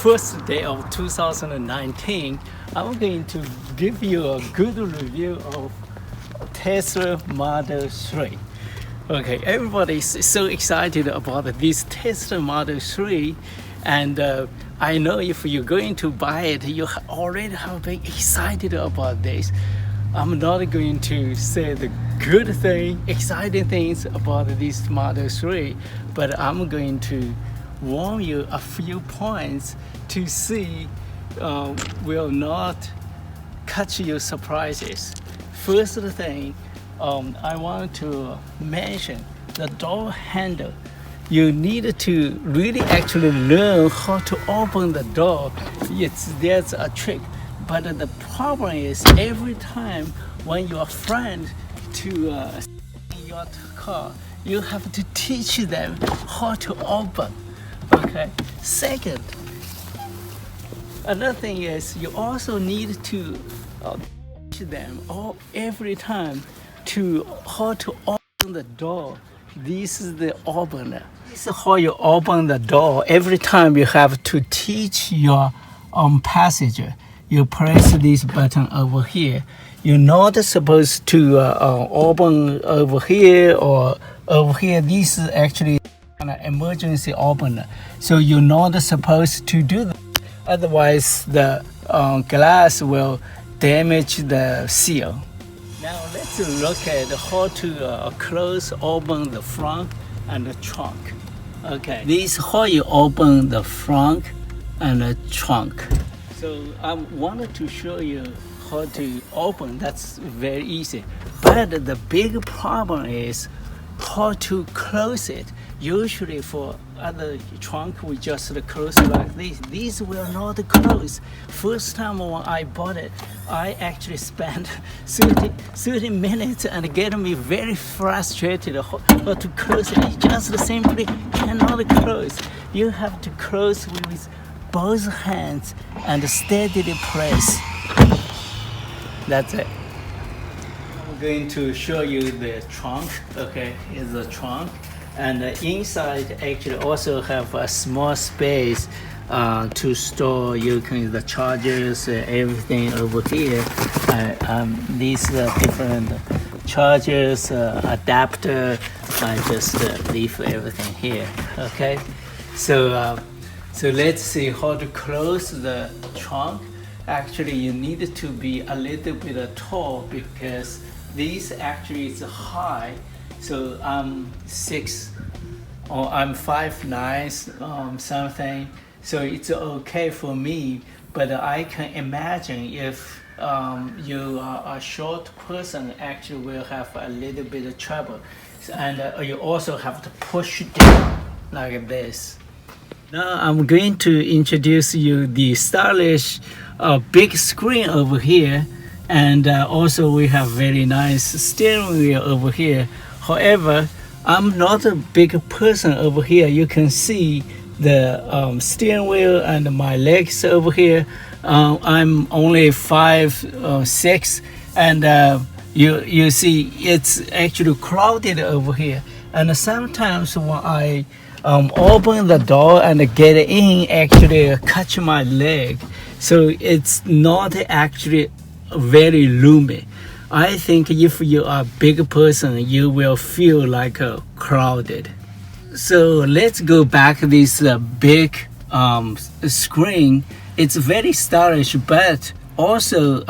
first day of 2019, I'm going to give you a good review of Tesla Model 3. Okay, everybody is so excited about this Tesla Model 3, and I know if you're going to buy it, you already have been excited about this. I'm not going to say the good thing, exciting things about this Model 3, but I'm going to warn you a few points to see will not catch you surprises. First thing, I want to mention the door handle. You need to really actually learn how to open the door. There's a trick, but the problem is every time when your friend to your car, you have to teach them how to open. Okay. Second, another thing is you also need to teach them every time to how to open the door. This is the opener. This is how you open the door. Every time you have to teach your passenger. You press this button over here. You're not supposed to open over here or over here. This is actually an emergency opener. So you're not supposed to do that. Otherwise, the glass will damage the seal. Now let's look at how to close, open the front and the trunk. Okay, this is how you open the front and the trunk. So I wanted to show you how to open. That's very easy. But the big problem is how to close it. Usually for other trunk, we just close it like this. These will not close. First time when I bought it, I actually spent 30 minutes and get me very frustrated how to close it. It just simply cannot close. You have to close with both hands and steadily press. That's it. I'm going to show you the trunk. Okay, here's the trunk. And inside actually also have a small space to store the chargers, everything over here. These different chargers, adapter. I just leave everything here. Okay, so let's see how to close the trunk. Actually, you need to be a little bit tall because this actually is high. So I'm 5'9", something. So it's okay for me, but I can imagine if you are a short person, actually will have a little bit of trouble. And you also have to push down like this. Now I'm going to introduce you the stylish big screen over here, and also we have very nice steering wheel over here. However, I'm not a big person over here. You can see the steering wheel and my legs over here. I'm only 5'6", and you see it's actually crowded over here. And sometimes when I open the door and get in, actually catch my leg. So it's not actually very roomy. I think if you are a big person, you will feel like crowded. So let's go back to this big screen. It's very stylish, but also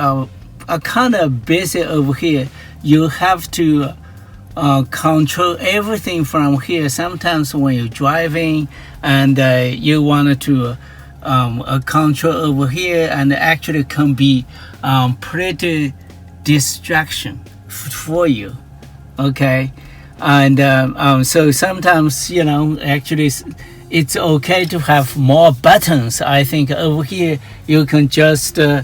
a kind of busy over here. You have to control everything from here. Sometimes when you're driving and you want to control over here, and actually can be pretty distraction for you. Okay, and so sometimes actually it's okay to have more buttons. I think over here you can just do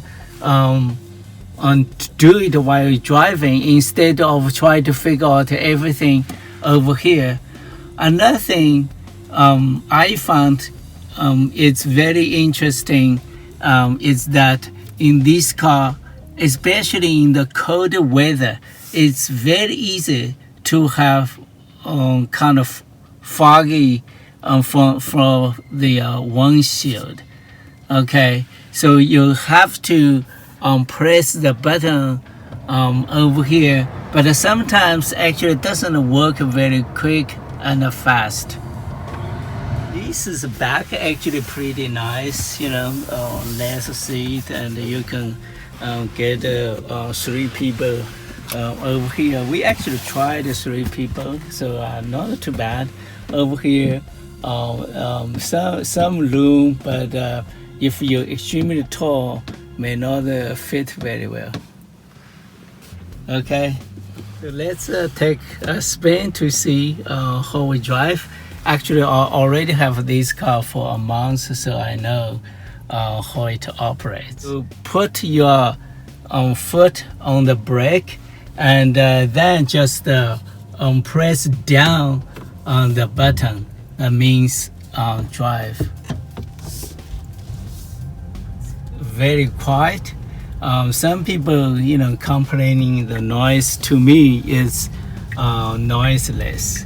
it while you're driving instead of trying to figure out everything over here. Another thing I found it's very interesting is that in this car, especially in the cold weather, it's very easy to have kind of foggy from the windshield. Okay, so you have to press the button over here, but sometimes actually it doesn't work very quick and fast. This is back actually pretty nice, less seat, and you can get 3 people over here. We actually tried 3 people, so not too bad. Over here, some room, but if you're extremely tall, may not fit very well. Okay, so let's take a spin to see how we drive. Actually, I already have this car for a month, so I know how it operates. So put your foot on the brake, and then just press down on the button. That means drive. Very quiet. Some people, complaining the noise. To me is noiseless.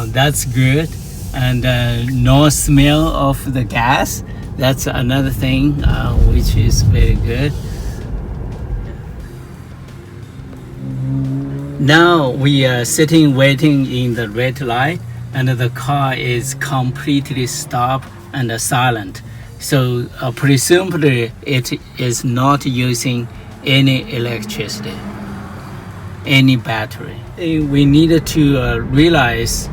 That's good, and no smell of the gas. That's another thing which is very good. Now we are sitting waiting in the red light, and the car is completely stopped and silent. So presumably it is not using any electricity, any battery. We needed to realize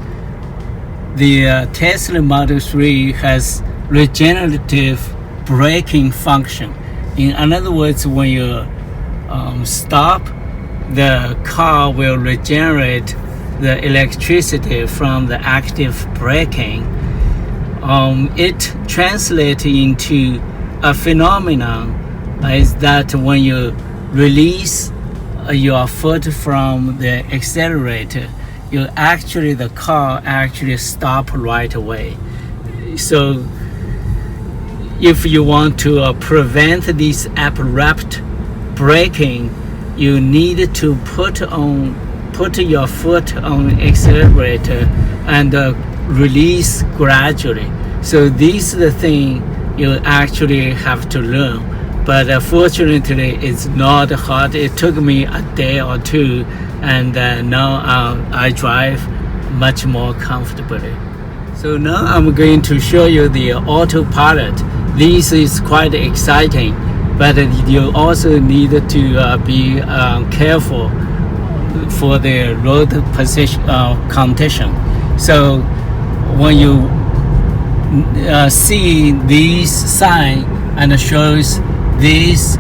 the Tesla Model 3 has regenerative braking function. In other words, when you stop, the car will regenerate the electricity from the active braking. It translates into a phenomenon is that when you release your foot from the accelerator, the car actually stop right away. So if you want to prevent this abrupt braking, you need to put your foot on accelerator and release gradually. So this is the thing you actually have to learn. But fortunately, it's not hard. It took me a day or two, and now I drive much more comfortably. So now I'm going to show you the autopilot. This is quite exciting, but you also need to be careful for the road position condition. So when you see this sign and shows this,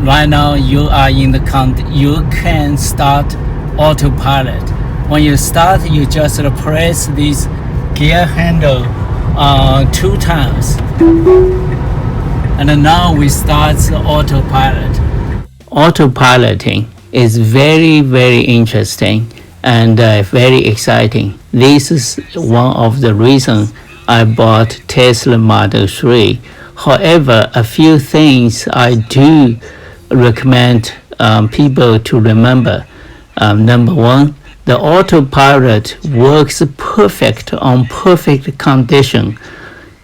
right now you are in the you can start autopilot. When you start, you just press this gear handle 2 times, and now we start the autopilot. Autopiloting is very, very interesting and very exciting. This is one of the reasons I bought Tesla Model 3. However, a few things I do recommend people to remember. Number 1, the autopilot works perfect on perfect condition.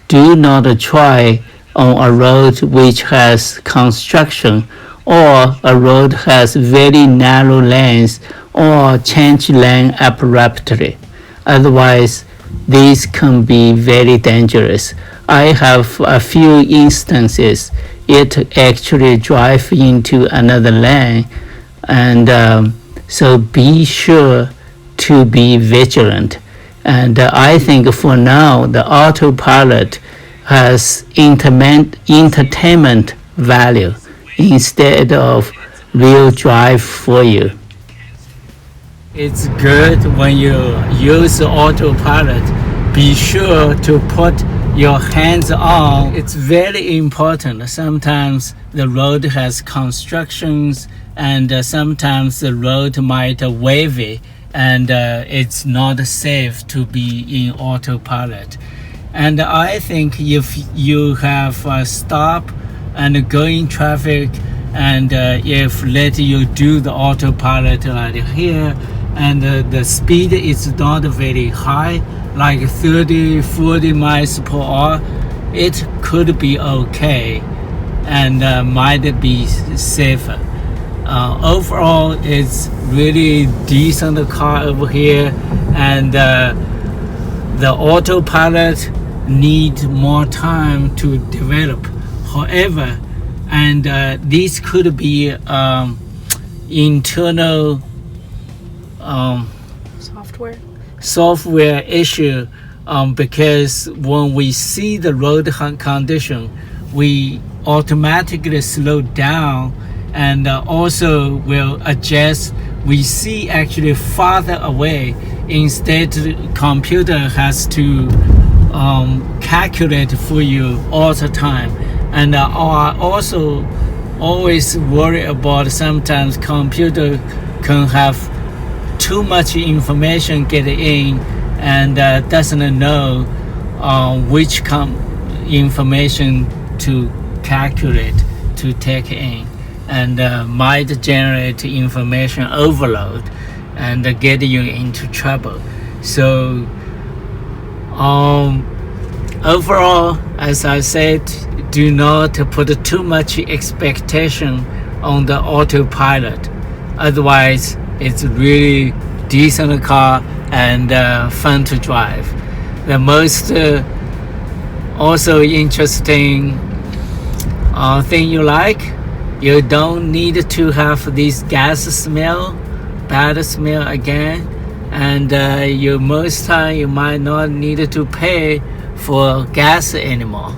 Do not try on a road which has construction, or a road has very narrow lanes, or change lane abruptly. Otherwise, these can be very dangerous. I have a few instances it actually drive into another lane, and so be sure to be vigilant. And I think for now the autopilot has entertainment value instead of real drive for you. It's good when you use autopilot. Be sure to put your hands on. It's very important. Sometimes the road has constructions, and sometimes the road might wavy, and it's not safe to be in autopilot. And I think if you have a stop and going traffic, and if let you do the autopilot right here, and the speed is not very high, like 30-40 miles per hour, it could be okay and might be safer. Overall, it's really decent car over here, and the autopilot need more time to develop. However, and this could be internal software issue, because when we see the road condition, we automatically slow down, and also will adjust. We see actually farther away. Instead, the computer has to calculate for you all the time. And I also always worry about sometimes computer can have too much information get in, and doesn't know which information to calculate, to take in, and might generate information overload and get you into trouble. So overall, as I said, do not put too much expectation on the autopilot. Otherwise, it's really decent car and fun to drive. The most also interesting thing you like, you don't need to have this gas smell, bad smell again, and you most time you might not need to pay for gas anymore.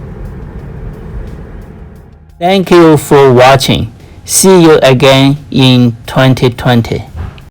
Thank you for watching. See you again in 2020.